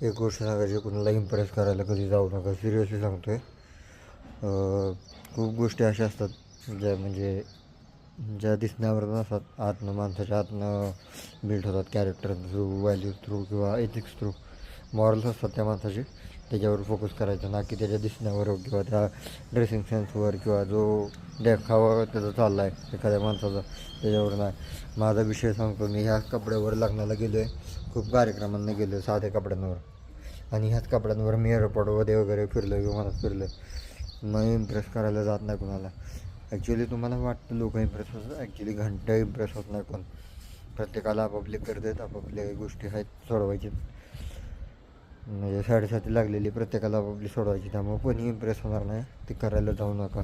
एक गोष्ट सांगायची, कुणाला इम्प्रेस करायला कधी जाऊ नका. सिरियसली सांगतो आहे. खूप गोष्टी अशा असतात ज्या दिसण्यावर नसतात, माणसाच्या आतनं बिल्ड होतात. कॅरेक्टर थ्रू, व्हॅल्यूज थ्रू किंवा एथिक्स थ्रू. मॉरल्स असतात त्या माणसाचे, त्याच्यावर फोकस करायचा, ना की त्याच्या दिसण्यावर किंवा त्या ड्रेसिंग सेन्सवर किंवा जो देखावा त्याचा चालला आहे एखाद्या माणसाचा, त्याच्यावर नाही. माझा विषय सांगतो. मी ह्याच कपड्यावर लग्नाला गेलो आहे, खूप कार्यक्रमांना गेलो आहे साध्या कपड्यांवर, आणि ह्याच कपड्यांवर मी एअरपोर्टमध्ये वगैरे फिरलो, विमानात फिरलो. मग इम्प्रेस करायला जात नाही कोणाला. ॲक्च्युली तुम्हाला वाटतं लोक इम्प्रेस होतात, ॲक्च्युली घंटा इम्प्रेस होत नाही कोण. प्रत्येकाला आपापले करतात, आपापल्या गोष्टी आहेत सोडवायची, म्हणजे साडेसाती लागलेली प्रत्येकाला आपापली सोडवायची. त्यामुळे कोणी इम्प्रेस होणार नाही, ते करायला जाऊ नका.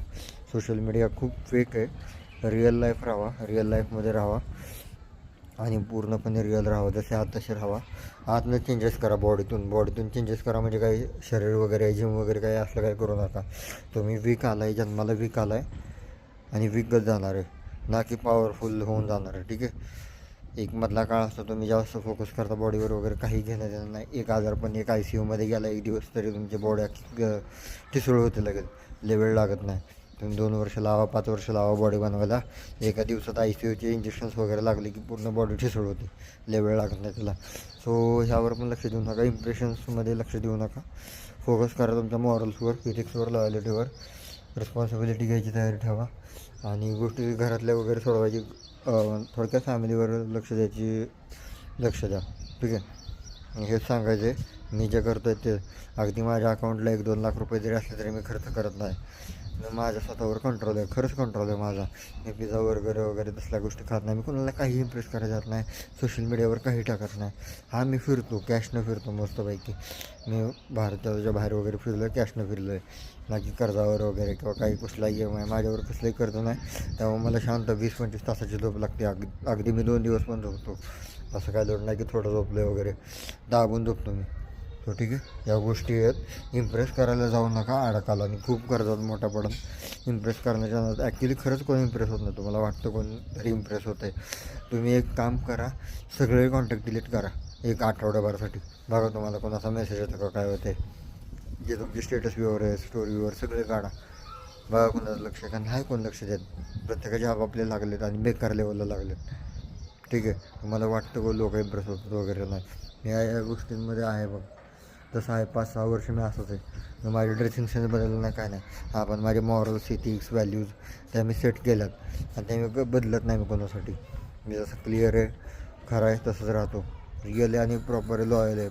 सोशल मीडिया खूप फेक आहे. रिअल लाईफ राहा, रिअल लाईफमध्ये राहा आणि पूर्णपणे रिअल राहा. जसे आत तसे राहा. आतनं चेंजेस करा, बॉडीतून चेंजेस करा. म्हणजे काही शरीर वगैरे, जिम वगैरे काही असलं काही करू नका. तुम्ही वीक आला आहे, जन्माला वीक आला आहे आणि वीकच जाणार आहे, ना की पॉवरफुल होऊन जाणार आहे. ठीक आहे. एक मधला काळ असतो, तुम्ही जास्त फोकस करता बॉडीवर वगैरे, काही घेणं देणं नाही. एक आजारपण, एक ICUमध्ये गेला एक दिवस, तरी तुमची बॉडी ठिसूळ होते लगेच, वेळ लागत नाही. तुम्ही 2 वर्ष लावा, 5 वर्ष लावा बॉडी बनवायला, एका दिवसात ICUचे इंजेक्शन्स वगैरे लागले की पूर्ण बॉडी ठिसूळ होते, वेळ लागत नाही त्याला. सो ह्यावर पण लक्ष देऊ नका, इम्प्रेशन्समध्ये लक्ष देऊ नका. फोकस करा तुमच्या मॉरल्सवर, फिजिक्सवर, लॉयलिटीवर. रिस्पॉन्सिबिलिटी घ्यायची तयारी ठेवा आणि गोष्टी घरातल्या वगैरे सोडवायची. थोडक्यात फॅमिलीवर लक्ष द्या. ठीक आहे. हेच सांगायचं आहे. मी जे करतो आहे ते, अगदी माझ्या अकाउंटला 1-2 लाख रुपये जरी असले तरी मी खर्च करत नाही. माझ्या स्वतःवर कंट्रोल आहे, खरंच कंट्रोल आहे माझा. मी पिझ्झा वगैरे तसल्या गोष्टी खात नाही. मी कोणाला काही इम्प्रेस करायला जात नाही, सोशल मीडियावर काही टाकत नाही. हां, मी फिरतो, कॅशनं फिरतो मस्तपैकी. मी भारताच्या बाहेर वगैरे फिरलो आहे, कॅशनं फिरलो आहे, ना की कर्जावर वगैरे किंवा काही कुठला EMI. माझ्यावर कसलंही कर्ज नाही, त्यामुळे मला शांत 20-25 तासाची झोप लागते. अगदी मी 2 दिवस पण झोपतो. असं काय लोड नाही की थोडं झोपलो आहे वगैरे, दाबून झोपतो मी. तो ठीक आहे. या गोष्टी आहेत. इम्प्रेस करायला जाऊ नका, अडकाला आणि खूप कर्जात मोठा पडून. इम्प्रेस करण्याच्या नादात ॲक्च्युली खरंच कोणी इम्प्रेस होत नाही. तुम्हाला वाटतं कोणतरी इम्प्रेस होतं आहे. तुम्ही एक काम करा, सगळे कॉन्टॅक्ट डिलीट करा एक आठवड्याभरासाठी. बघा तुम्हाला कोणाचा मेसेज येतो का, काय होते. जे तुमचे स्टेटस व्ह्यूवर आहे, स्टोरी व्ह्यूवर, सगळे काढा. बघा कोणाचं लक्ष आहे का नाही, कोण लक्ष देत. प्रत्येकाचे आपापले लागलेत आणि बेकार लेवलला लागलेत. ठीक आहे. तुम्हाला वाटतं को लोक इम्प्रेस होतात वगैरे, नाही. या गोष्टींमध्ये आहे बघ. तसं आहे, 5-6 वर्ष मी असंच आहे. माझे ड्रेसिंग सेन्स बदललं नाही, काय नाही. हां, पण माझे मॉरल्स, इथिक्स, व्हॅल्यूज त्या मी सेट केल्यात आणि त्या मी बदलत नाही मी कोणासाठी. मी जसं क्लिअर आहे, खरं आहे तसंच राहतो. रिअल आहे आणि प्रॉपर लॉयल आहे.